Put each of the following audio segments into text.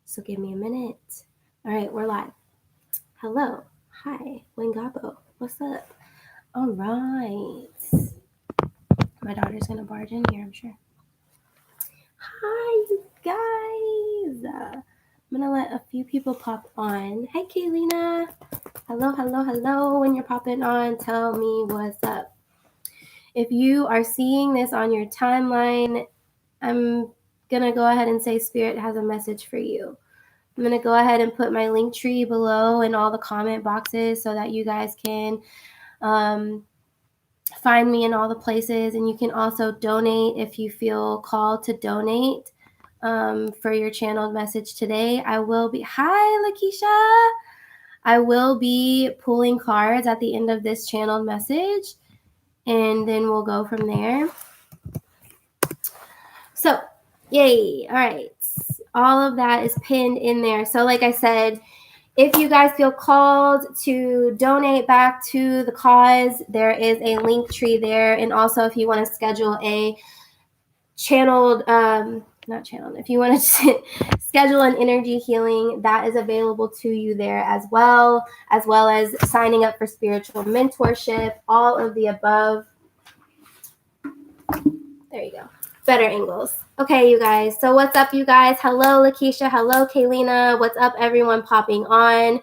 So give me a minute. All right, we're live. Hello. Hi, Wingabo. What's up? All right. My daughter's going to barge in here, I'm sure. Hi, you guys. I'm going to let a few people pop on. Hey, Kaylina. Hello. When you're popping on, tell me what's up. If you are seeing this on your timeline, I'm going to go ahead and say Spirit has a message for you. I'm going to go ahead and put my link tree below in all the comment boxes so that you guys can find me in all the places. And you can also donate if you feel called to donate for your channeled message today. I will be, hi, Lakeisha. I will be pulling cards at the end of this channeled message, and then we'll go from there. So, yay. All right. All of that is pinned in there. So like I said, if you guys feel called to donate back to the cause, there is a link tree there. And also if you want to schedule a channeled, if you want to schedule an energy healing, that is available to you there as well as signing up for spiritual mentorship, all of the above. There you go. Better angles. Okay, you guys. So what's up, you guys? Hello, Lakeisha. Hello, Kaylina. What's up, everyone popping on?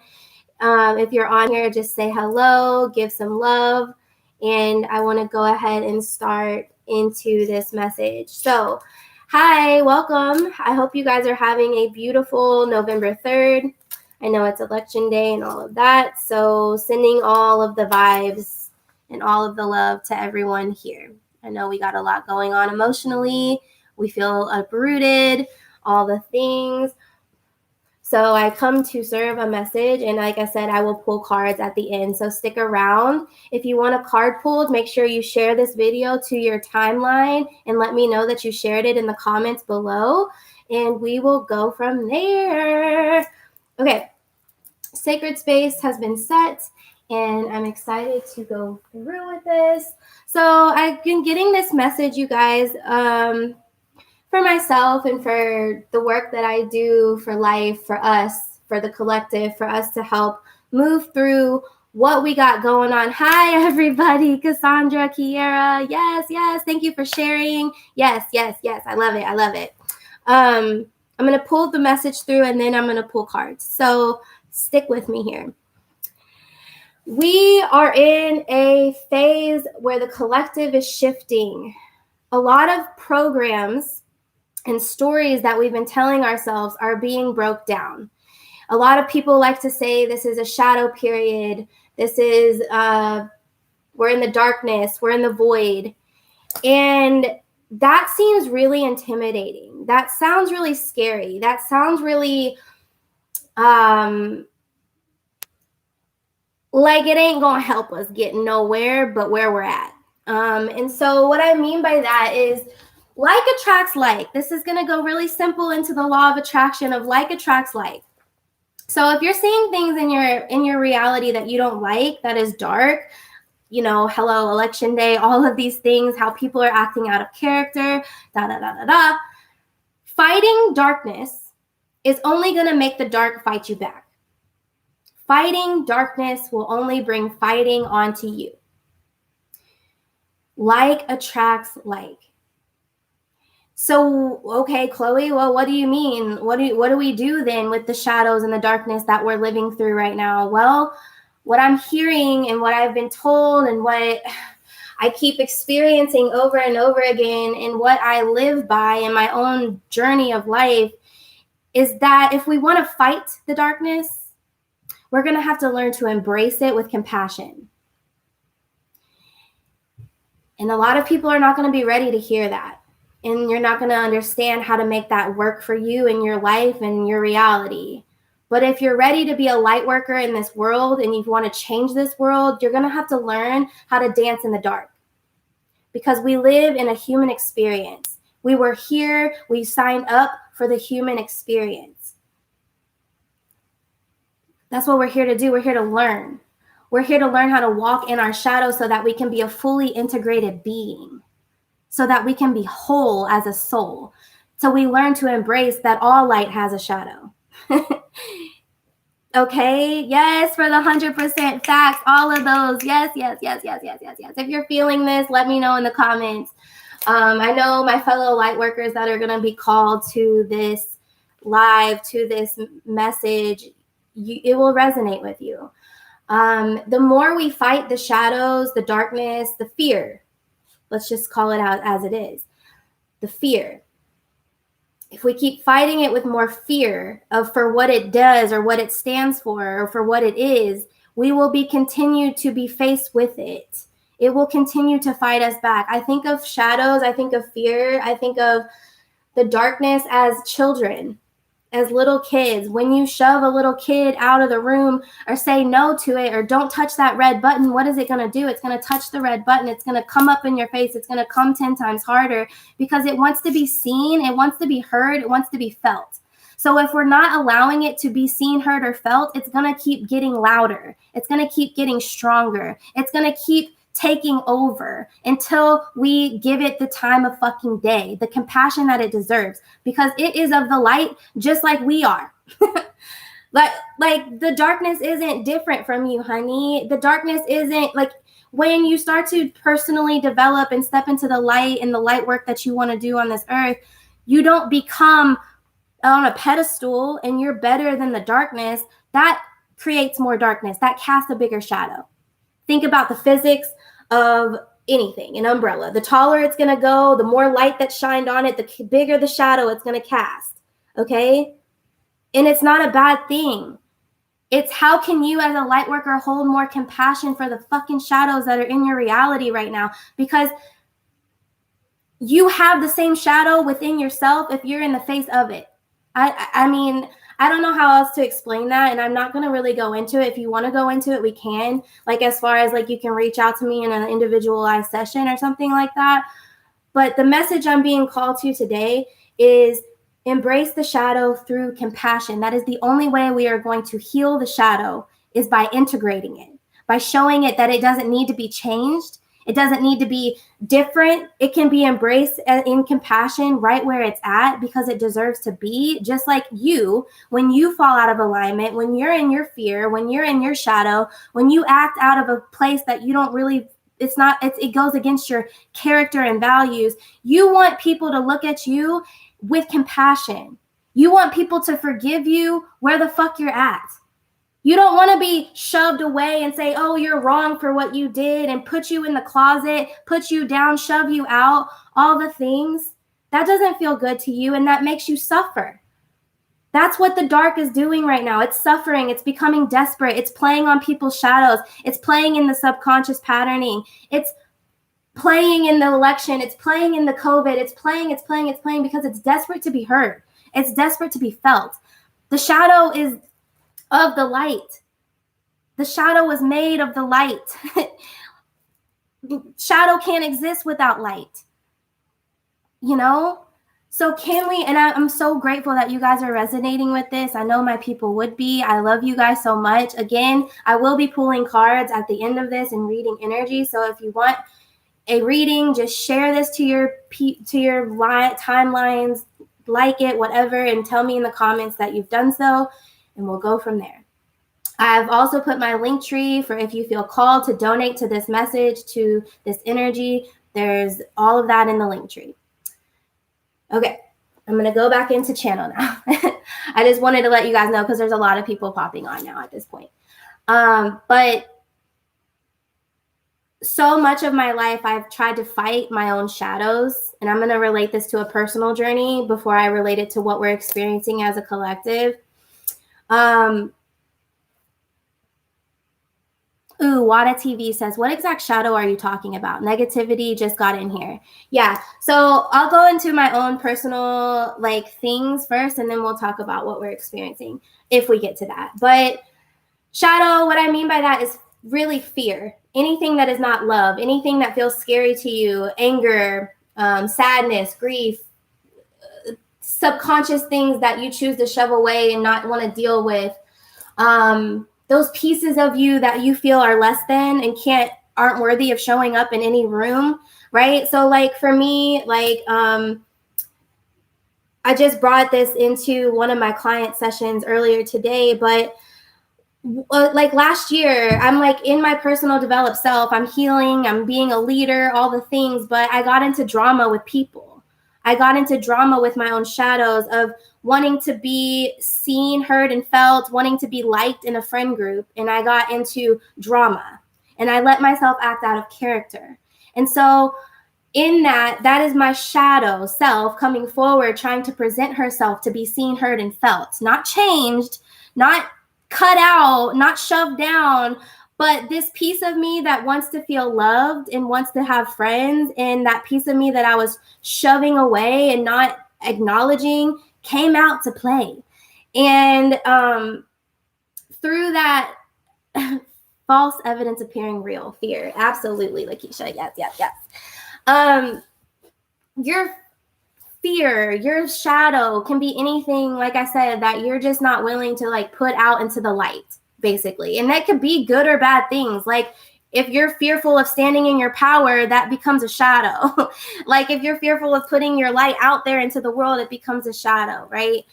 If you're on here, just say hello, give some love. And I want to go ahead and start into this message. So, hi, welcome. I hope you guys are having a beautiful November 3rd. I know it's election day and all of that. So, sending all of the vibes and all of the love to everyone here. I know we got a lot going on emotionally. We feel uprooted, all the things. So I come to serve a message, and like I said, I will pull cards at the end. So stick around. If you want a card pulled, make sure you share this video to your timeline and let me know that you shared it in the comments below, and we will go from there. Okay, sacred space has been set, and I'm excited to go through with this. So I've been getting this message, you guys, for myself and for the work that I do for life, for us, for the collective, for us to help move through what we got going on. Hi, everybody. Cassandra, Kiera. Yes. Thank you for sharing. Yes. I love it. I'm going to pull the message through, and then I'm going to pull cards. So stick with me here. We are in a phase where the collective is shifting. A lot of programs and stories that we've been telling ourselves are being broke down. A lot of people like to say this is a shadow period. This is, we're in the darkness, we're in the void. And that seems really intimidating. That sounds really scary. That sounds really like it ain't gonna help us get nowhere but where we're at. And so what I mean by that is, like attracts like. This is going to go really simple into the law of attraction of like attracts like. So if you're seeing things in your reality that you don't like, that is dark, hello, election day, all of these things, how people are acting out of character, fighting darkness is only going to make the dark fight you back. Fighting darkness will only bring fighting onto you. Like attracts like. So, okay, Chloe, well, what do you mean? What do we do then with the shadows and the darkness that we're living through right now? Well, what I'm hearing and what I've been told and what I keep experiencing over and over again and what I live by in my own journey of life is that if we want to fight the darkness, we're going to have to learn to embrace it with compassion. And a lot of people are not going to be ready to hear that. And you're not going to understand how to make that work for you in your life and your reality. But if you're ready to be a light worker in this world and you want to change this world, you're going to have to learn how to dance in the dark. Because we live in a human experience. We were here, we signed up for the human experience. That's what we're here to do. We're here to learn. We're here to learn how to walk in our shadow so that we can be a fully integrated being. So that we can be whole as a soul. So we learn to embrace that all light has a shadow. Okay, yes, for the 100% facts, all of those. Yes. If you're feeling this, let me know in the comments. I know my fellow light workers that are going to be called to this live, to this message, it will resonate with you. The more we fight the shadows, the darkness, the fear, let's just call it out as it is, the fear. If we keep fighting it with more fear of for what it does or what it stands for or for what it is, we will be continued to be faced with it. It will continue to fight us back. I think of shadows, I think of fear, I think of the darkness as children, as little kids. When you shove a little kid out of the room or say no to it or don't touch that red button, what is it going to do? It's going to touch the red button. It's going to come up in your face. It's going to come 10 times harder because it wants to be seen. It wants to be heard. It wants to be felt. So if we're not allowing it to be seen, heard, or felt, it's going to keep getting louder. It's going to keep getting stronger. It's going to keep taking over until we give it the time of fucking day, the compassion that it deserves, because it is of the light just like we are. like the darkness isn't different from you, honey. The darkness isn't like when you start to personally develop and step into the light and the light work that you want to do on this earth, you don't become on a pedestal and you're better than the darkness. That creates more darkness. That casts a bigger shadow. Think about the physics of anything, an umbrella. The taller it's going to go, the more light that's shined on it, the bigger the shadow it's going to cast. Okay? And it's not a bad thing. It's how can you as a light worker hold more compassion for the fucking shadows that are in your reality right now? Because you have the same shadow within yourself if you're in the face of it. I mean, I don't know how else to explain that, and I'm not going to really go into it. If you want to go into it, we can. Like as far as like you can reach out to me in an individualized session or something like that. But the message I'm being called to today is embrace the shadow through compassion. That is the only way we are going to heal the shadow, is by integrating it, by showing it that it doesn't need to be changed. It doesn't need to be different. It can be embraced in compassion right where it's at because it deserves to be. Just like you, when you fall out of alignment, when you're in your fear, when you're in your shadow, when you act out of a place that you don't really, it goes against your character and values. You want people to look at you with compassion. You want people to forgive you where the fuck you're at. You don't want to be shoved away and say, oh, you're wrong for what you did, and put you in the closet, put you down, shove you out, all the things. That doesn't feel good to you, and that makes you suffer. That's what the dark is doing right now. It's suffering. It's becoming desperate. It's playing on people's shadows. It's playing in the subconscious patterning. It's playing in the election. It's playing in the COVID. It's playing because it's desperate to be heard. It's desperate to be felt. The shadow is of the light. The shadow was made of the light. Shadow can't exist without light. You know? So can we, and I'm so grateful that you guys are resonating with this. I know my people would be. I love you guys so much. Again, I will be pulling cards at the end of this and reading energy. So if you want a reading, just share this to your timelines, like it, whatever, and tell me in the comments that you've done so, and we'll go from there. I've also put my link tree for if you feel called to donate to this message, to this energy. There's all of that in the link tree. Okay, I'm going to go back into channel now. I just wanted to let you guys know because there's a lot of people popping on now at this point. But so much of my life, I've tried to fight my own shadows. And I'm going to relate this to a personal journey before I relate it to what we're experiencing as a collective. Wada TV says, what exact shadow are you talking about? Negativity just got in here. Yeah. So I'll go into my own personal things first, and then we'll talk about what we're experiencing if we get to that. But shadow, what I mean by that is really fear. Anything that is not love, anything that feels scary to you, anger, sadness, grief, subconscious things that you choose to shove away and not want to deal with. Those pieces of you that you feel are less than and aren't worthy of showing up in any room, right? So for me, I I just brought this into one of my client sessions earlier today, but like last year, I'm like in my personal developed self, I'm healing, I'm being a leader, all the things, but I got into drama with people. I got into drama with my own shadows of wanting to be seen, heard, and felt, wanting to be liked in a friend group. And I got into drama and I let myself act out of character. And so in that is my shadow self coming forward, trying to present herself to be seen, heard, and felt, not changed, not cut out, not shoved down, but this piece of me that wants to feel loved and wants to have friends, and that piece of me that I was shoving away and not acknowledging came out to play. And through that false evidence appearing real, fear, absolutely, Lakeisha, yes. Your fear, your shadow can be anything, like I said, that you're just not willing to like put out into the light, basically. And that could be good or bad things. Like if you're fearful of standing in your power, that becomes a shadow. Like if you're fearful of putting your light out there into the world, it becomes a shadow, right?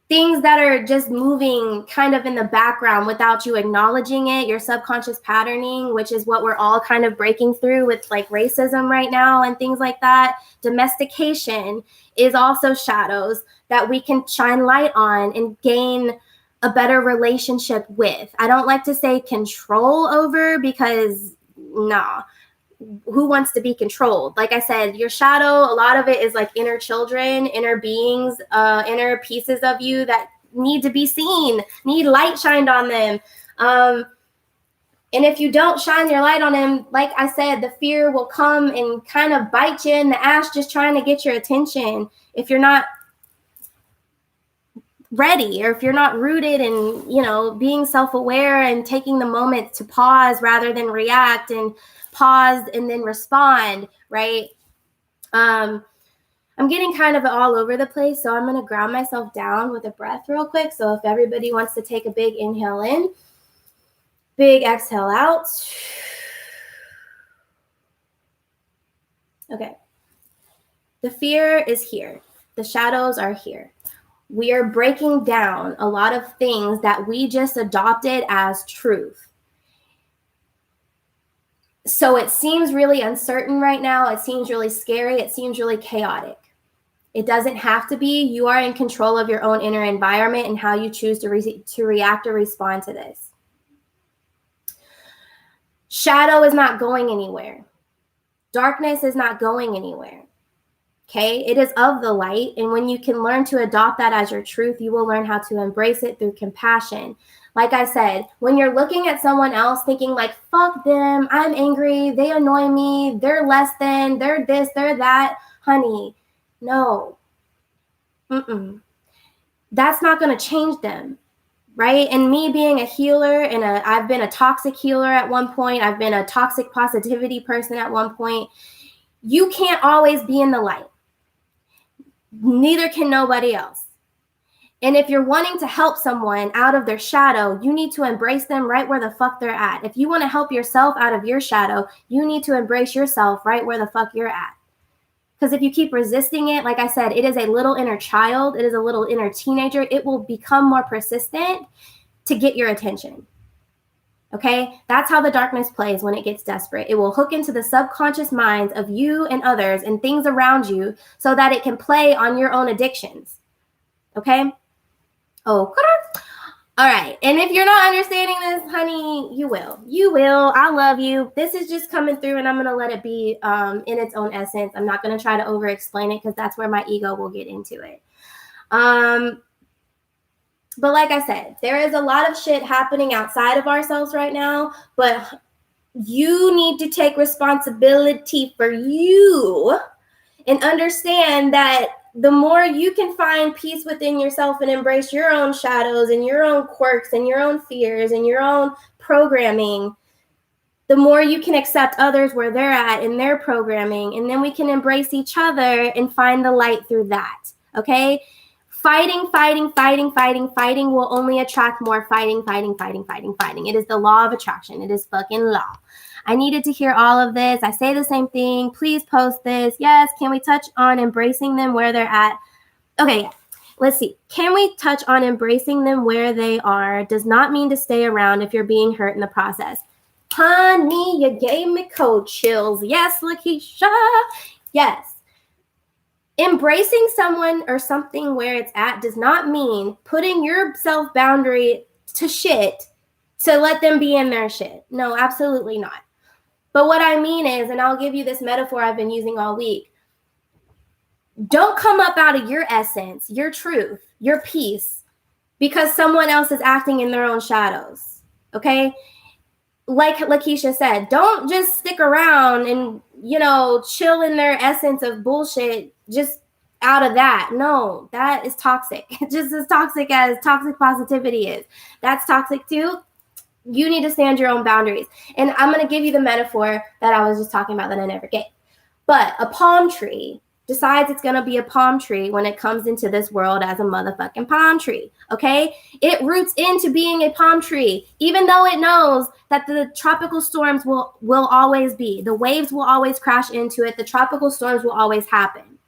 Things that are just moving kind of in the background without you acknowledging it, your subconscious patterning, which is what we're all kind of breaking through with like racism right now and things like that. Domestication is also shadows that we can shine light on and gain a better relationship with. I don't like to say control over, because nah. Who wants to be controlled? Like I said, your shadow, a lot of it is like inner children, inner beings, inner pieces of you that need to be seen, need light shined on them. And if you don't shine your light on them, like I said, the fear will come and kind of bite you in the ass, just trying to get your attention. If you're not ready, or if you're not rooted in, you know, being self-aware and taking the moment to pause rather than react, and pause and then respond, right? I'm getting kind of all over the place, so I'm going to ground myself down with a breath real quick. So if everybody wants to take a big inhale in, big exhale out. Okay. The fear is here. The shadows are here. We are breaking down a lot of things that we just adopted as truth. So it seems really uncertain right now. It seems really scary. It seems really chaotic. It doesn't have to be. You are in control of your own inner environment and how you choose to react or respond to this. Shadow is not going anywhere. Darkness is not going anywhere. Okay, it is of the light. And when you can learn to adopt that as your truth, you will learn how to embrace it through compassion. Like I said, when you're looking at someone else thinking like, fuck them, I'm angry, they annoy me, they're less than, they're this, they're that, honey, no. That's not going to change them, right? And me being a healer, and I've been a toxic healer at one point, I've been a toxic positivity person at one point. You can't always be in the light. Neither can nobody else. And if you're wanting to help someone out of their shadow, you need to embrace them right where the fuck they're at. If you want to help yourself out of your shadow, you need to embrace yourself right where the fuck you're at. Because if you keep resisting it, like I said, it is a little inner child. It is a little inner teenager. It will become more persistent to get your attention. Okay, that's how the darkness plays when it gets desperate. It will hook into the subconscious minds of you and others and things around you so that it can play on your own addictions. Okay? Oh, all right. And if you're not understanding this, honey, you will. You will. I love you. This is just coming through, and I'm going to let it be in its own essence. I'm not going to try to over-explain it, because that's where my ego will get into it. But like I said, there is a lot of shit happening outside of ourselves right now, but you need to take responsibility for you and understand that the more you can find peace within yourself and embrace your own shadows and your own quirks and your own fears and your own programming, the more you can accept others where they're at in their programming, and then we can embrace each other and find the light through that, okay? Fighting will only attract more fighting. It is the law of attraction. It is fucking law. I needed to hear all of this. I say the same thing. Please post this. Yes. Can we touch on embracing them where they're at? Okay. Let's see. Can we touch on embracing them where they are? Does not mean to stay around if you're being hurt in the process. Honey, you gave me cold chills. Yes, Lakeisha. Yes. Embracing someone or something where it's at does not mean putting your self boundary to shit to let them be in their shit. No, absolutely not. But what I mean is, and I'll give you this metaphor I've been using all week, don't come up out of your essence, your truth, your peace, because someone else is acting in their own shadows, okay? Like Lakeisha said, don't just stick around and, chill in their essence of bullshit just out of that. No, that is toxic. Just as toxic as toxic positivity is. That's toxic too. You need to stand your own boundaries. And I'm going to give you the metaphor that I was just talking about that I never get. But a palm tree decides it's going to be a palm tree when it comes into this world as a motherfucking palm tree, okay? It roots into being a palm tree, even though it knows that the tropical storms will always be. The waves will always crash into it. The tropical storms will always happen.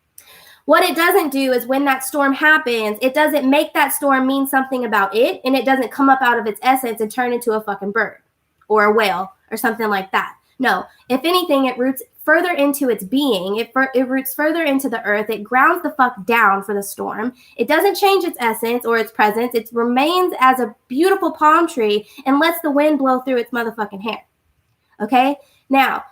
What it doesn't do is when that storm happens, it doesn't make that storm mean something about it, and it doesn't come up out of its essence and turn into a fucking bird or a whale or something like that. No, if anything, it roots further into its being. It roots further into the earth. It grounds the fuck down for the storm. It doesn't change its essence or its presence. It remains as a beautiful palm tree and lets the wind blow through its motherfucking hair. Okay? Now,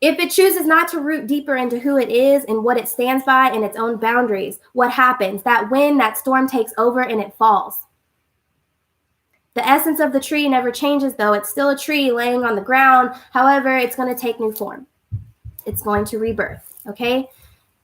if it chooses not to root deeper into who it is and what it stands by and its own boundaries, what happens? That wind, that storm takes over and it falls. The essence of the tree never changes, though. It's still a tree laying on the ground. However, it's going to take new form. It's going to rebirth, okay?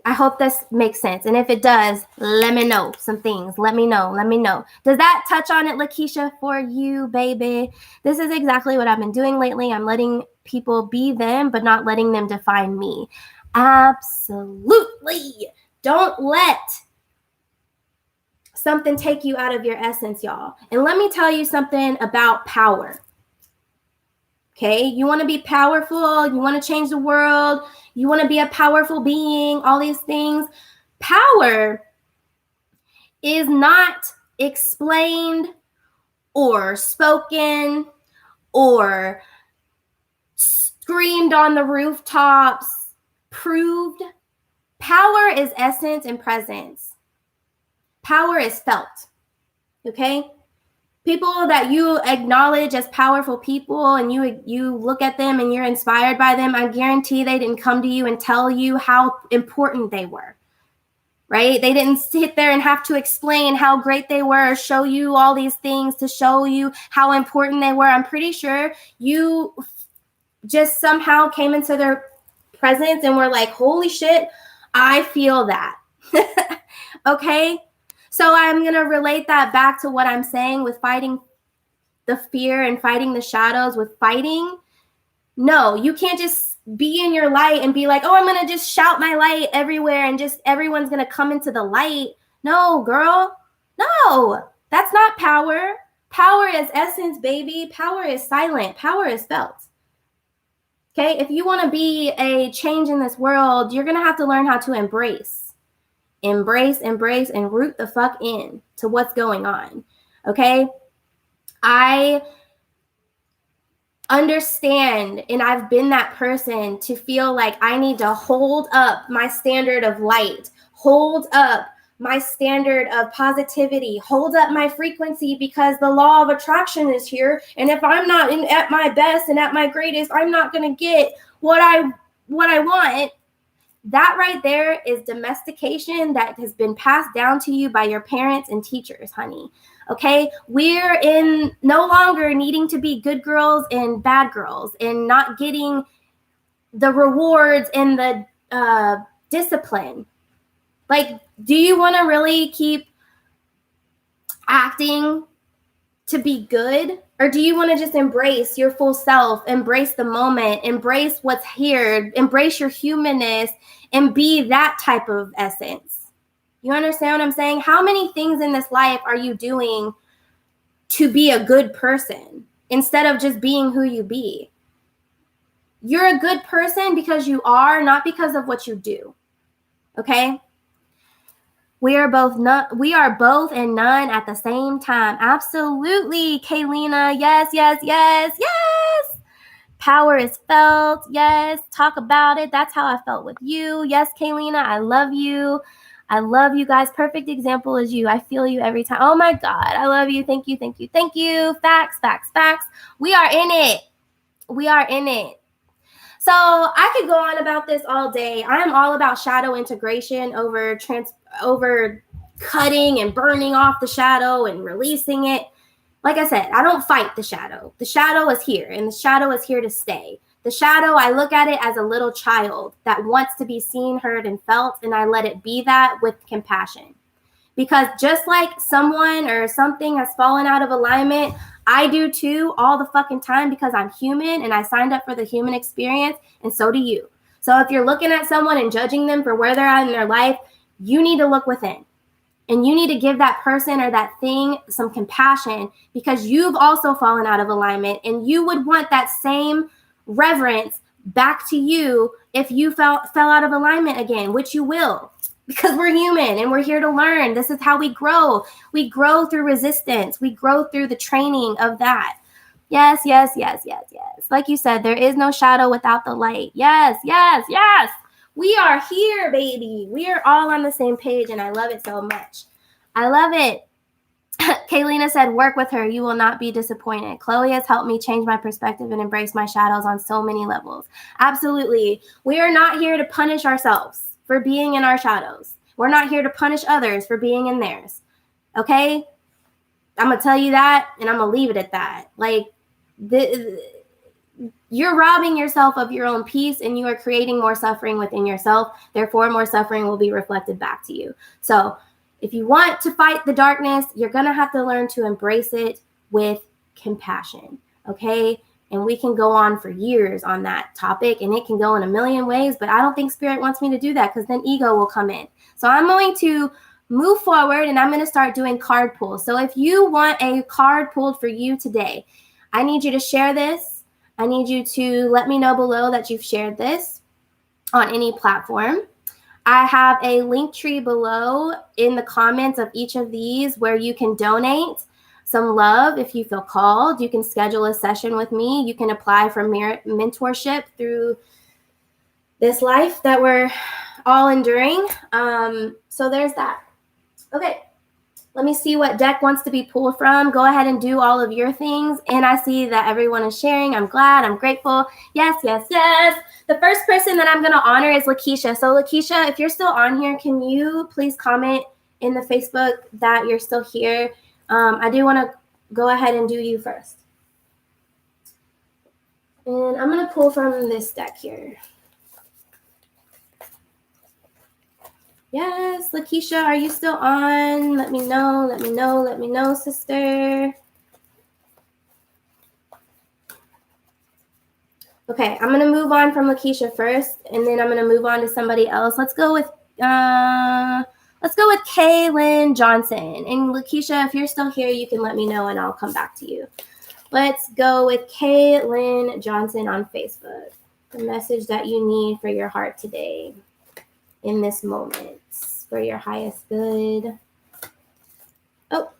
I hope this makes sense. And if it does, let me know some things. Let me know. Does that touch on it, Lakeisha, for you, baby? This is exactly what I've been doing lately. I'm letting people be them, but not letting them define me. Absolutely. Don't let something take you out of your essence, y'all. And let me tell you something about power. Okay, you want to be powerful, you want to change the world, you want to be a powerful being, all these things. Power is not explained or spoken or screamed on the rooftops, proved. Power is essence and presence. Power is felt, okay? People that you acknowledge as powerful people and you look at them and you're inspired by them, I guarantee they didn't come to you and tell you how important they were, right? They didn't sit there and have to explain how great they were or show you all these things to show you how important they were. I'm pretty sure you just somehow came into their presence and were like, holy shit, I feel that, okay? So I'm going to relate that back to what I'm saying with fighting the fear and fighting the shadows with fighting. No, you can't just be in your light and be like, oh, I'm going to just shout my light everywhere and just everyone's going to come into the light. No, girl. No, that's not power. Power is essence, baby. Power is silent. Power is felt. Okay, if you want to be a change in this world, you're going to have to learn how to embrace, and root the fuck in to what's going on. Okay. I understand, and I've been that person to feel like I need to hold up my standard of light, hold up my standard of positivity, hold up my frequency because the law of attraction is here. And if I'm not at my best and at my greatest, I'm not going to get what I want. That right there is domestication that has been passed down to you by your parents and teachers, honey. Okay, we're in no longer needing to be good girls and bad girls and not getting the rewards and the discipline. Like, do you want to really keep acting to be good? Or do you want to just embrace your full self, embrace the moment, embrace what's here, embrace your humanness, and be that type of essence? You understand what I'm saying? How many things in this life are you doing to be a good person instead of just being who you be? You're a good person because you are, not because of what you do. Okay? We are both and none at the same time. Absolutely, Kaylina. Yes, yes, yes, yes. Power is felt. Yes. Talk about it. That's how I felt with you. Yes, Kaylina, I love you. I love you guys. Perfect example is you. I feel you every time. Oh my God. I love you. Thank you. Thank you. Thank you. Facts, facts, facts. We are in it. We are in it. So I could go on about this all day. I am all about shadow integration over cutting and burning off the shadow and releasing it. Like I said, I don't fight the shadow. The shadow is here, and the shadow is here to stay. The shadow, I look at it as a little child that wants to be seen, heard, and felt, and I let it be that with compassion. Because just like someone or something has fallen out of alignment, I do too all the fucking time because I'm human and I signed up for the human experience, and so do you. So if you're looking at someone and judging them for where they're at in their life, you need to look within. And you need to give that person or that thing some compassion because you've also fallen out of alignment, and you would want that same reverence back to you if you fell out of alignment again, which you will, because we're human and we're here to learn. This is how we grow. We grow through resistance. We grow through the training of that. Yes, yes, yes, yes, yes. Like you said, there is no shadow without the light. Yes, yes, yes. We are here, baby. We are all on the same page, and I love it so much. I love it. Kaylina said, work with her. You will not be disappointed. Chloe has helped me change my perspective and embrace my shadows on so many levels. Absolutely. We are not here to punish ourselves for being in our shadows. We're not here to punish others for being in theirs. Okay? I'm going to tell you that, and I'm going to leave it at that. Like, you're robbing yourself of your own peace, and you are creating more suffering within yourself. Therefore, more suffering will be reflected back to you. So if you want to fight the darkness, you're going to have to learn to embrace it with compassion. Okay? And we can go on for years on that topic, and it can go in a million ways, but I don't think Spirit wants me to do that because then ego will come in. So I'm going to move forward, and I'm going to start doing card pulls. So if you want a card pulled for you today, I need you to share this. I need you to let me know below that you've shared this on any platform. I have a link tree below in the comments of each of these where you can donate some love if you feel called. You can schedule a session with me. You can apply for mentorship through this life that we're all enduring. So there's that. Okay. Let me see what deck wants to be pulled from. Go ahead and do all of your things. And I see that everyone is sharing. I'm glad. I'm grateful. Yes, yes, yes. The first person that I'm going to honor is Lakeisha. So Lakeisha, if you're still on here, can you please comment in the Facebook that you're still here? I do want to go ahead and do you first. And I'm going to pull from this deck here. Yes, Lakeisha, are you still on? Let me know, let me know, let me know, sister. Okay, I'm going to move on from Lakeisha first, and then I'm going to move on to somebody else. Let's go with Kaylin Johnson. And Lakeisha, if you're still here, you can let me know, and I'll come back to you. Let's go with Kaylin Johnson on Facebook. The message that you need for your heart today in this moment. For your highest good. Oh.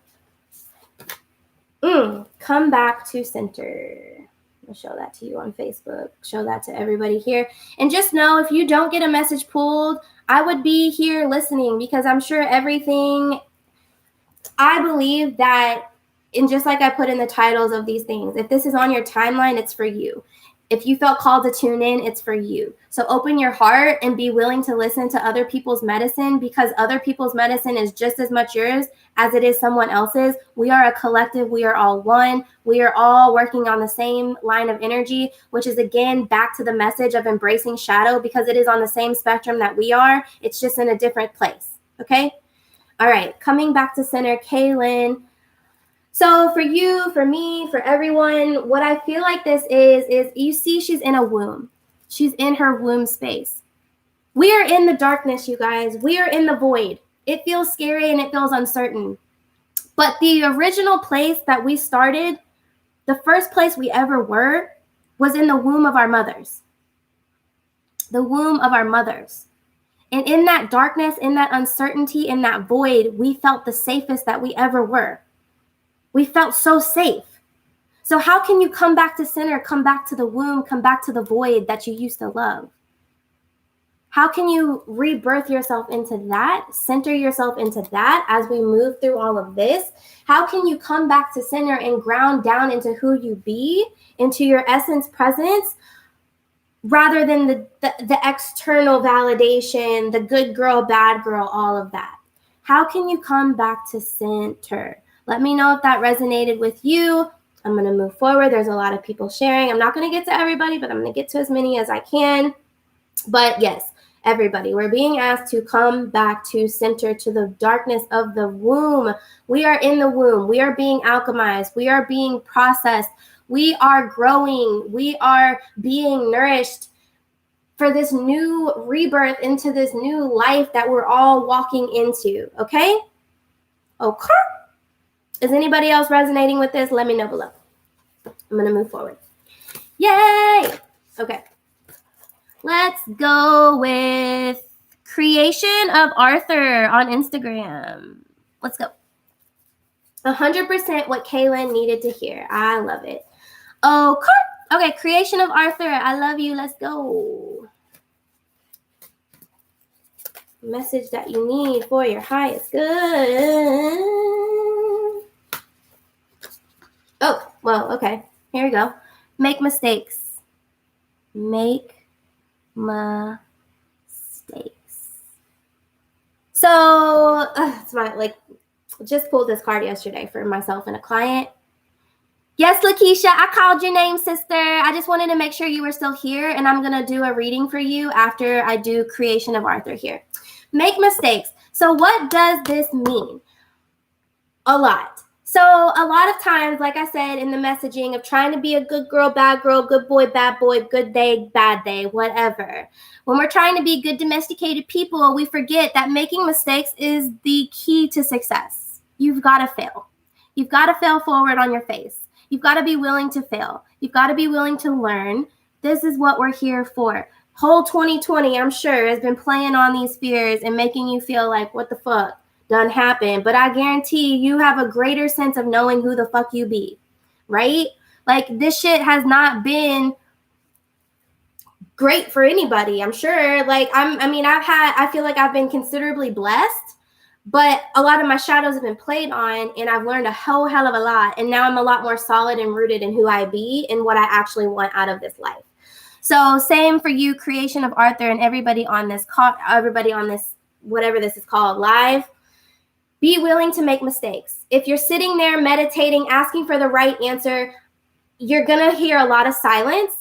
Come back to center. I'll show that to you on Facebook. Show that to everybody here. And just know, if you don't get a message pulled, I would be here listening because I'm sure everything, I believe that, and just like I put in the titles of these things, if this is on your timeline, it's for you. If you felt called to tune in, it's for you. So open your heart and be willing to listen to other people's medicine, because other people's medicine is just as much yours as it is someone else's. We are a collective. We are all one. We are all working on the same line of energy, which is, again, back to the message of embracing shadow, because it is on the same spectrum that we are. It's just in a different place. Okay? All right. Coming back to center, Kaylin. So for you, for me, for everyone, what I feel like this is you see she's in a womb. She's in her womb space. We are in the darkness, you guys. We are in the void. It feels scary and it feels uncertain. But the original place that we started, the first place we ever were, was in the womb of our mothers. the womb of our mothers. And in that darkness, in that uncertainty, in that void, we felt the safest that we ever were. We felt so safe. So how can you come back to center, come back to the womb, come back to the void that you used to love? How can you rebirth yourself into that, center yourself into that as we move through all of this? How can you come back to center and ground down into who you be, into your essence presence, rather than the external validation, the good girl, bad girl, all of that? How can you come back to center? Let me know if that resonated with you. I'm going to move forward. There's a lot of people sharing. I'm not going to get to everybody, but I'm going to get to as many as I can. But yes, everybody, we're being asked to come back to center, to the darkness of the womb. We are in the womb. We are being alchemized. We are being processed. We are growing. We are being nourished for this new rebirth into this new life that we're all walking into. Okay? Okay. Is anybody else resonating with this? Let me know below. I'm going to move forward. Yay! Okay. Let's go with Creation of Arthur on Instagram. Let's go. 100% what Kaylin needed to hear. I love it. Okay, Creation of Arthur. I love you. Let's go. Message that you need for your highest good. Oh, well, okay. Here we go. Make mistakes. Make mistakes. So, it's my, just pulled this card yesterday for myself and a client. Yes, Lakeisha, I called your name, sister. I just wanted to make sure you were still here, and I'm going to do a reading for you after I do Creation of Arthur here. Make mistakes. So what does this mean? A lot. So a lot of times, like I said in the messaging of trying to be a good girl, good boy, good day, bad day, whatever. When we're trying to be good domesticated people, we forget that making mistakes is the key to success. You've got to fail. You've got to fail forward on your face. You've got to be willing to fail. You've got to be willing to learn. This is what we're here for. Whole 2020, I'm sure, has been playing on these fears and making you feel like, what the fuck done happened? But I guarantee you have a greater sense of knowing who the fuck you be, right? Like, this shit has not been great for anybody, I'm sure. Like, I feel like I've been considerably blessed, but a lot of my shadows have been played on, and I've learned a whole hell of a lot. And now I'm a lot more solid and rooted in who I be and what I actually want out of this life. So same for you, Creation of Arthur, and everybody on this call, everybody on this, whatever this is called, live. Be willing to make mistakes. If you're sitting there meditating, asking for the right answer, you're going to hear a lot of silence.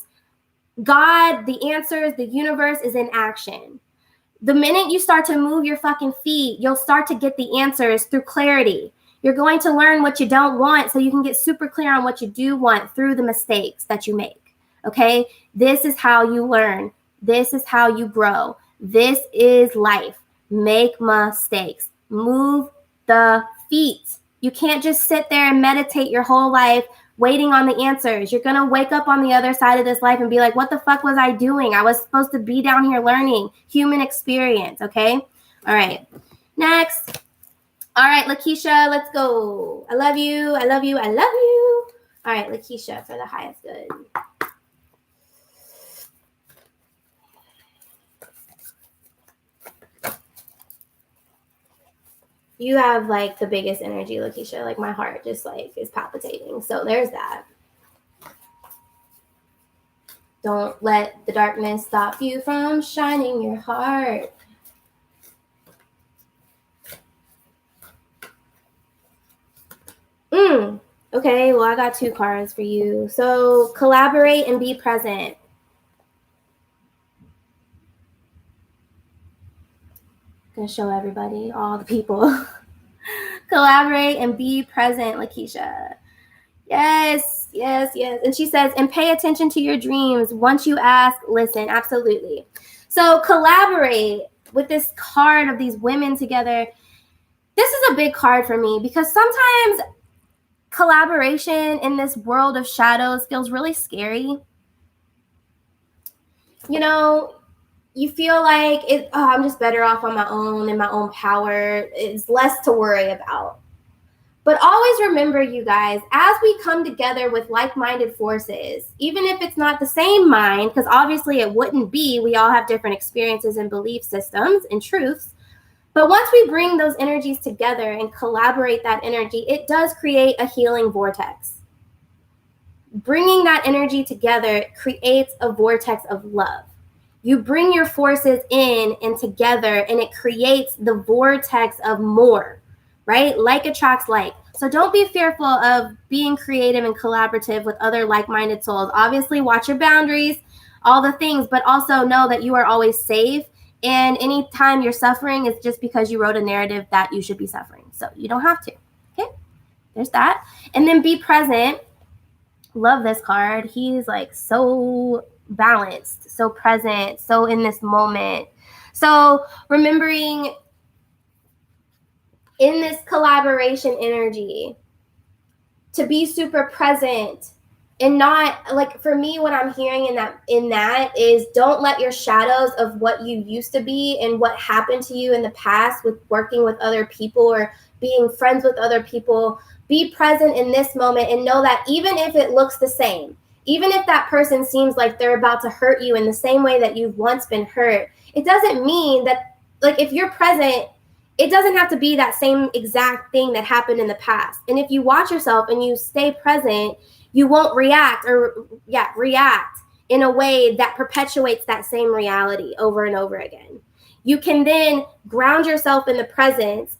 God, the answers, the universe is in action. The minute you start to move your fucking feet, you'll start to get the answers through clarity. You're going to learn what you don't want so you can get super clear on what you do want through the mistakes that you make. Okay? This is how you learn. This is how you grow. This is life. Make mistakes. Move the feet. You can't just sit there and meditate your whole life waiting on the answers. You're going to wake up on the other side of this life and be like, what the fuck was I doing? I was supposed to be down here learning human experience. Okay? All right. Next. All right, Lakeisha, let's go. I love you. I love you. I love you. All right, Lakeisha, for the highest good. You have like the biggest energy, Lakeisha. Like, my heart just like is palpitating. So there's that. Don't let the darkness stop you from shining your heart. Okay, well, I got 2 cards for you. So collaborate and be present. Gonna show everybody, all the people. Collaborate and be present, Lakeisha. Yes, yes, yes. And she says, and pay attention to your dreams. Once you ask, listen. Absolutely. So collaborate with this card of these women together. This is a big card for me because sometimes collaboration in this world of shadows feels really scary. You know, you feel like I'm just better off on my own, in my own power. It's less to worry about. But always remember, you guys, as we come together with like-minded forces, even if it's not the same mind, because obviously it wouldn't be, we all have different experiences and belief systems and truths. But once we bring those energies together and collaborate that energy, it does create a healing vortex. Bringing that energy together creates a vortex of love. You bring your forces in and together, and it creates the vortex of more, right? Like attracts like. So don't be fearful of being creative and collaborative with other like-minded souls. Obviously, watch your boundaries, all the things, but also know that you are always safe. And anytime you're suffering, it's just because you wrote a narrative that you should be suffering. So you don't have to. Okay, there's that. And then be present. Love this card. He's like so balanced, so present, so in this moment. So remembering in this collaboration energy to be super present and not like, for me, what I'm hearing in that is, don't let your shadows of what you used to be and what happened to you in the past with working with other people or being friends with other people, be present in this moment and know that even if it looks the same, even if that person seems like they're about to hurt you in the same way that you've once been hurt, it doesn't mean that, like, if you're present, it doesn't have to be that same exact thing that happened in the past. And if you watch yourself and you stay present, you won't react in a way that perpetuates that same reality over and over again. You can then ground yourself in the presence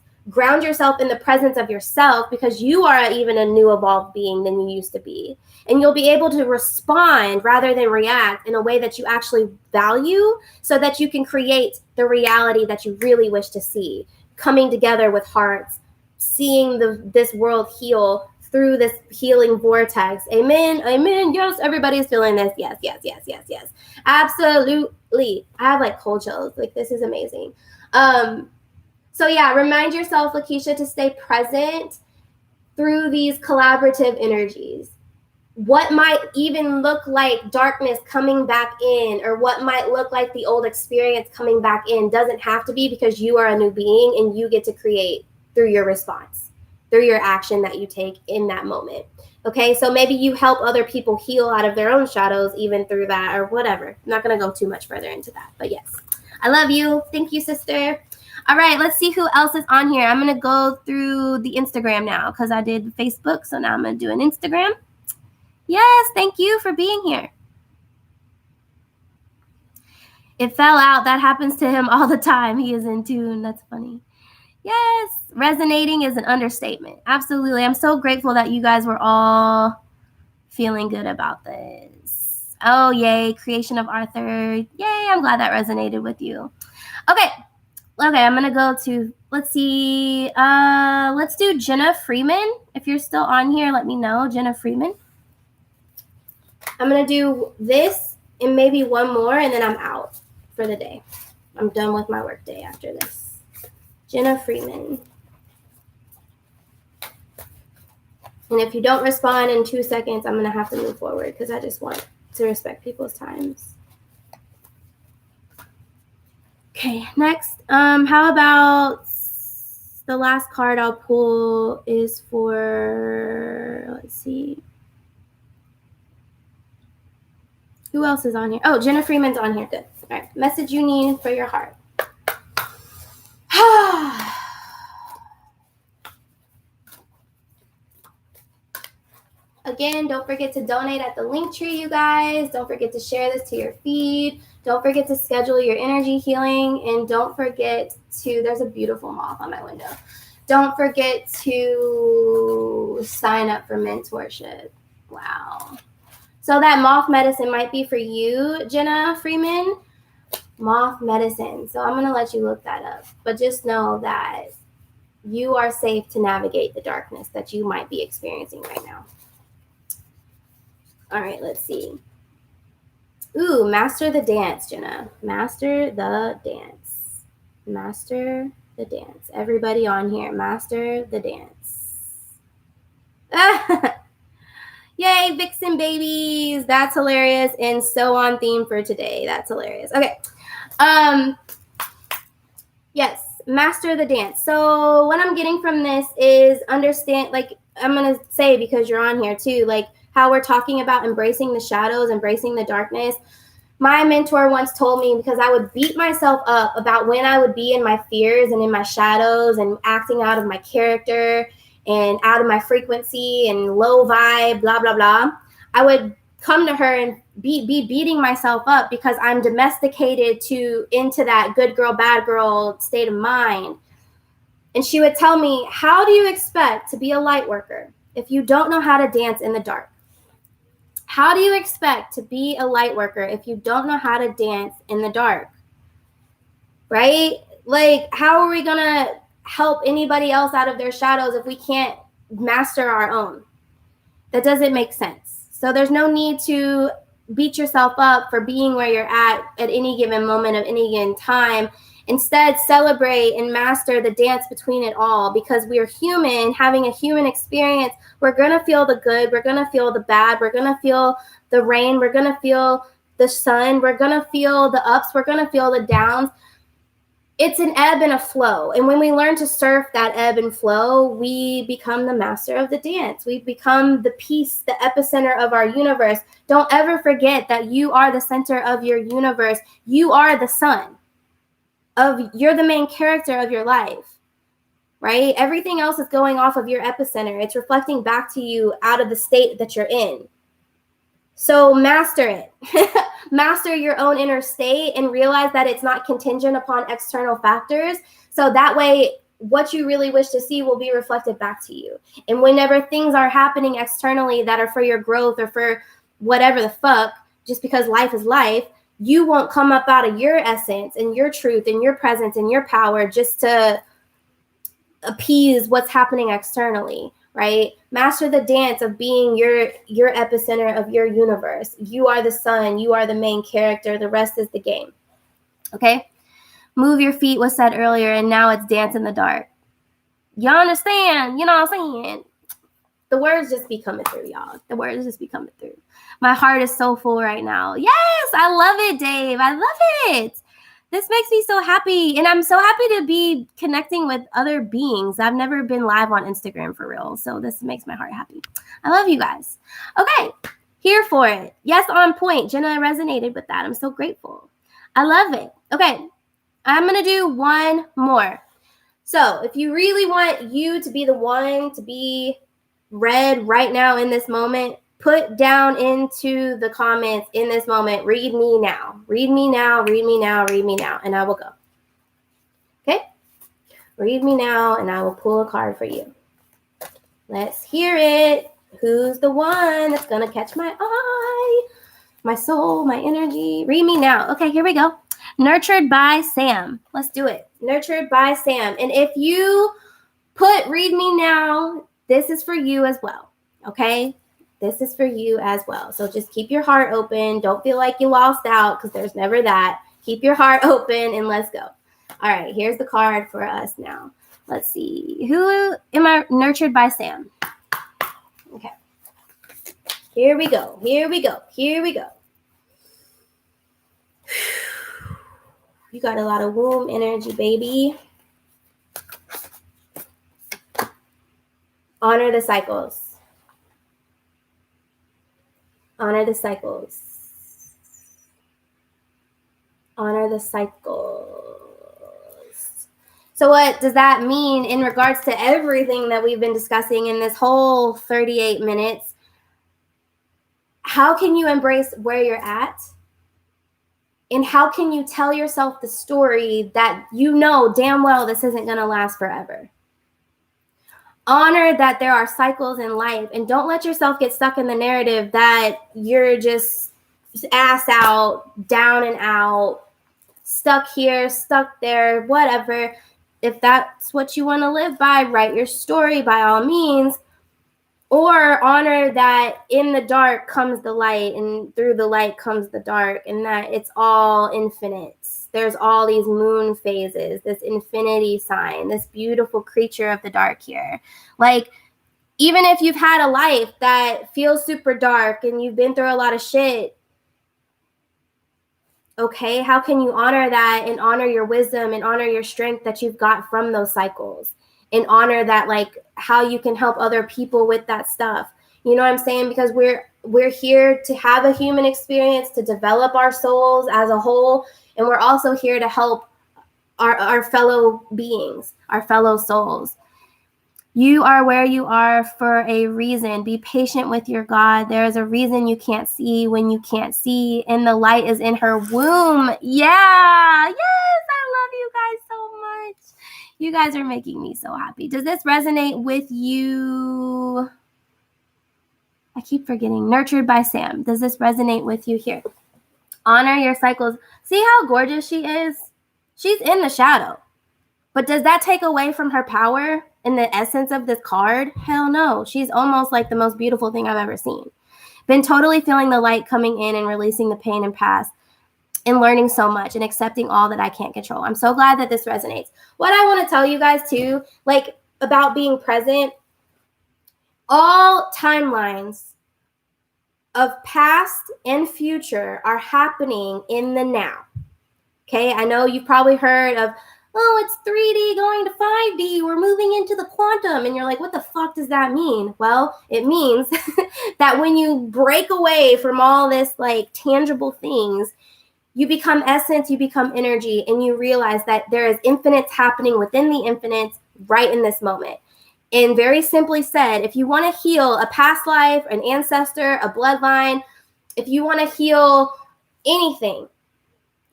of yourself, because you are even a new evolved being than you used to be. And you'll be able to respond rather than react in a way that you actually value, so that you can create the reality that you really wish to see, coming together with hearts, seeing this world heal through this healing vortex. Amen. Amen. Yes, everybody's feeling this. Yes, yes, yes, yes, yes. Absolutely. I have like cold chills. Like, this is amazing. So yeah, remind yourself, Lakeisha, to stay present through these collaborative energies. What might even look like darkness coming back in, or what might look like the old experience coming back in, doesn't have to be, because you are a new being and you get to create through your response, through your action that you take in that moment. Okay, so maybe you help other people heal out of their own shadows even through that, or whatever. I'm not going to go too much further into that, but yes, I love you. Thank you, sister. All right, let's see who else is on here. I'm going to go through the Instagram now, because I did Facebook, so now I'm going to do an Instagram. Yes, thank you for being here. It fell out. That happens to him all the time. He is in tune. That's funny. Yes, resonating is an understatement. Absolutely. I'm so grateful that you guys were all feeling good about this. Oh, yay. Creation of Arthur. Yay, I'm glad that resonated with you. Okay, I'm going to go to, let's see. Let's do Jenna Freeman. If you're still on here, let me know. Jenna Freeman. I'm going to do this and maybe one more, and then I'm out for the day. I'm done with my work day after this. Jenna Freeman. And if you don't respond in 2 seconds, I'm going to have to move forward, because I just want to respect people's times. Okay, next. How about the last card I'll pull is for, let's see. Who else is on here? Oh, Jenna Freeman's on here. Good. All right. Message you need for your heart. Again, don't forget to donate at the link tree, you guys. Don't forget to share this to your feed. Don't forget to schedule your energy healing. And don't forget to, there's a beautiful moth on my window. Don't forget to sign up for mentorship. Wow. So that moth medicine might be for you, Jenna Freeman. Moth medicine. So I'm going to let you look that up. But just know that you are safe to navigate the darkness that you might be experiencing right now. All right, let's see. Ooh, master the dance, Jenna. Master the dance. Master the dance. Everybody on here, master the dance. Yay, Vixen babies. That's hilarious and so on theme for today. That's hilarious. Okay. Yes, master the dance. So what I'm getting from this is understand, like I'm going to say, because you're on here too, like how we're talking about embracing the shadows, embracing the darkness. My mentor once told me, because I would beat myself up about when I would be in my fears and in my shadows and acting out of my character and out of my frequency and low vibe, blah, blah, blah. I would come to her and be beating myself up because I'm domesticated into that good girl, bad girl state of mind. And she would tell me, how do you expect to be a light worker if you don't know how to dance in the dark? How do you expect to be a light worker if you don't know how to dance in the dark? Right? Like, how are we going to help anybody else out of their shadows if we can't master our own? That doesn't make sense. So there's no need to beat yourself up for being where you're at any given moment of any given time. Instead, celebrate and master the dance between it all, because we are human, having a human experience. We're going to feel the good. We're going to feel the bad. We're going to feel the rain. We're going to feel the sun. We're going to feel the ups. We're going to feel the downs. It's an ebb and a flow. And when we learn to surf that ebb and flow, we become the master of the dance. We become the piece, the epicenter of our universe. Don't ever forget that you are the center of your universe. You are the sun. You're the main character of your life, right? Everything else is going off of your epicenter. It's reflecting back to you out of the state that you're in. So master it. Master your own inner state and realize that it's not contingent upon external factors. So that way, what you really wish to see will be reflected back to you. And whenever things are happening externally that are for your growth or for whatever the fuck, just because life is life, you won't come up out of your essence and your truth and your presence and your power just to appease what's happening externally, right? Master the dance of being your epicenter of your universe. You are the sun. You are the main character. The rest is the game. Okay? Move your feet was said earlier, and now it's dance in the dark. Y'all understand? You know what I'm saying? The words just be coming through, y'all. The words just be coming through. My heart is so full right now. Yes, I love it, Dave. I love it. This makes me so happy. And I'm so happy to be connecting with other beings. I've never been live on Instagram for real. So this makes my heart happy. I love you guys. Okay, here for it. Yes, on point. Jenna resonated with that. I'm so grateful. I love it. Okay, I'm going to do one more. So if you really want you to be the one to be read right now in this moment, put down into the comments in this moment, read me now, read me now, read me now, read me now, and I will go. Okay? Read me now, and I will pull a card for you. Let's hear it. Who's the one that's going to catch my eye, my soul, my energy? Read me now. Okay, here we go. Nurtured by Sam. Let's do it. Nurtured by Sam. And if you put read me now, this is for you as well. Okay? This is for you as well. So just keep your heart open. Don't feel like you lost out, because there's never that. Keep your heart open and let's go. All right, here's the card for us now. Let's see. Who am I? Nurtured by Sam. Okay. Here we go. Here we go. Here we go. You got a lot of womb energy, baby. Honor the cycles. Honor the cycles. Honor the cycles. So what does that mean in regards to everything that we've been discussing in this whole 38 minutes? How can you embrace where you're at? And how can you tell yourself the story that you know damn well this isn't going to last forever? Honor that there are cycles in life, and don't let yourself get stuck in the narrative that you're just ass out, down and out, stuck here, stuck there, whatever. If that's what you want to live by, write your story by all means. Or honor that in the dark comes the light, and through the light comes the dark, and that it's all infinite. There's all these moon phases, this infinity sign, this beautiful creature of the dark here. Like, even if you've had a life that feels super dark and you've been through a lot of shit, Okay, how can you honor that and honor your wisdom and honor your strength that you've got from those cycles, and honor that, like, how you can help other people with that stuff? You know what I'm saying? Because we're here to have a human experience, to develop our souls as a whole, and we're also here to help our fellow beings, our fellow souls. You are where you are for a reason. Be patient with your God. There is a reason you can't see when you can't see, and the light is in her womb. Yeah. Yes, I love you guys so much. You guys are making me so happy. Does this resonate with you? I keep forgetting. Nurtured by Sam. Does this resonate with you here? Honor your cycles. See how gorgeous she is? She's in the shadow. But does that take away from her power and the essence of this card? Hell no. She's almost like the most beautiful thing I've ever seen. Been totally feeling the light coming in and releasing the pain and past, and learning so much and accepting all that I can't control. I'm so glad that this resonates. What I want to tell you guys too, like, about being present, all timelines of past and future are happening in the now. Okay, I know you've probably heard of, oh, it's 3D going to 5D, we're moving into the quantum, and you're like, what the fuck does that mean? Well, it means that when you break away from all this, like, tangible things, you become essence, you become energy, and you realize that there is infinites happening within the infinites right in this moment. And very simply said, if you want to heal a past life, an ancestor, a bloodline, if you want to heal anything,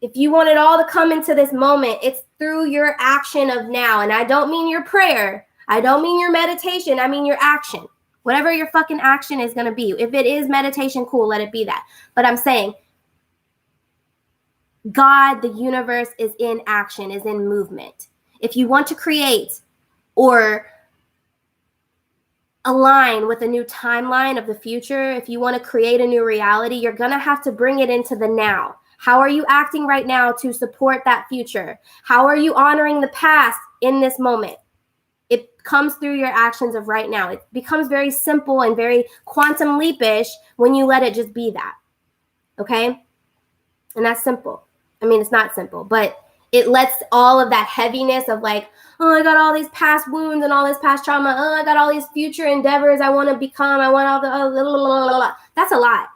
if you want it all to come into this moment, it's through your action of now. And I don't mean your prayer. I don't mean your meditation. I mean your action. Whatever your fucking action is going to be. If it is meditation, cool, let it be that. But I'm saying God, the universe, is in action, is in movement. If you want to create or align with a new timeline of the future, if you want to create a new reality, you're going to have to bring it into the now. How are you acting right now to support that future? How are you honoring the past in this moment? It comes through your actions of right now. It becomes very simple and very quantum leapish when you let it just be that. Okay? And that's simple. I mean, it's not simple, but it lets all of that heaviness of, like, oh, I got all these past wounds and all this past trauma. Oh, I got all these future endeavors I want to become. I want all the, that's a lot.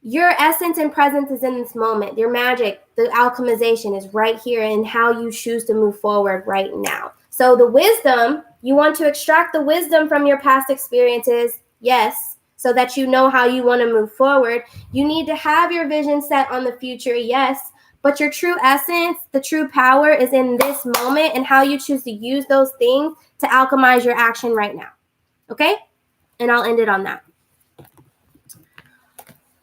Your essence and presence is in this moment. Your magic, the alchemization is right here in how you choose to move forward right now. So the wisdom, you want to extract the wisdom from your past experiences, yes, so that you know how you want to move forward. You need to have your vision set on the future, yes, but your true essence, the true power is in this moment and how you choose to use those things to alchemize your action right now. Okay? And I'll end it on that.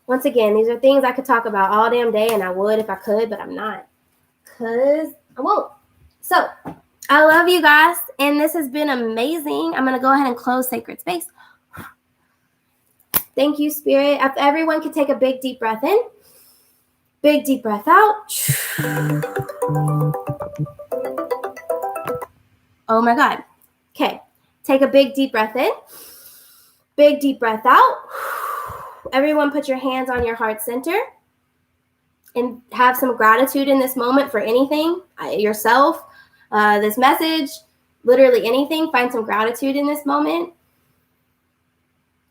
Once again, these are things I could talk about all damn day, and I would if I could, but I'm not, because I won't. So I love you guys, and this has been amazing. I'm going to go ahead and close Sacred Space. Thank you, Spirit. If everyone could take a big, deep breath in. Big, deep breath out. Oh, my God. Okay. Take a big, deep breath in. Big, deep breath out. Everyone put your hands on your heart center and have some gratitude in this moment for anything, yourself, this message, literally anything. Find some gratitude in this moment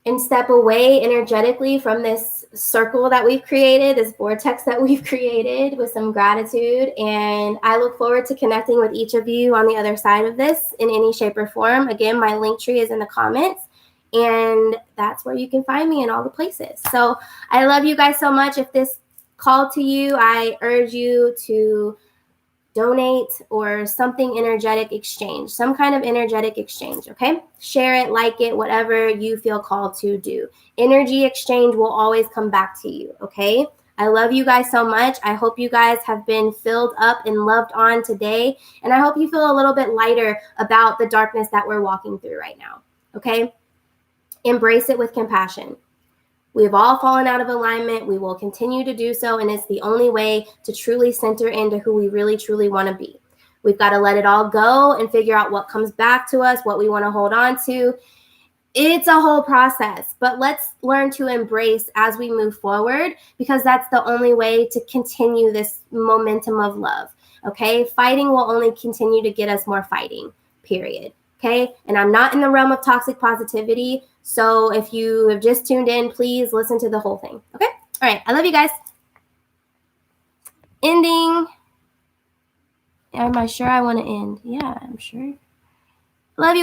and step away energetically from this circle that we've created, this vortex that we've created, with some gratitude. And I look forward to connecting with each of you on the other side of this in any shape or form. Again, my link tree is in the comments. And that's where you can find me in all the places. So I love you guys so much. If this called to you, I urge you to donate or something energetic exchange, some kind of energetic exchange, okay? Share it, like it, whatever you feel called to do. Energy exchange will always come back to you, okay? I love you guys so much. I hope you guys have been filled up and loved on today. And I hope you feel a little bit lighter about the darkness that we're walking through right now, okay? Embrace it with compassion. We have all fallen out of alignment. We will continue to do so, and it's the only way to truly center into who we really, truly want to be. We've got to let it all go and figure out what comes back to us, what we want to hold on to, It's a whole process, but let's learn to embrace as we move forward, because that's the only way to continue this momentum of love. Okay, fighting will only continue to get us more fighting, period. Okay, and I'm not in the realm of toxic positivity, so if you have just tuned in, please listen to the whole thing. Okay, all right, I love you guys. Ending. Am I sure I want to end? Yeah, I'm sure. Love you.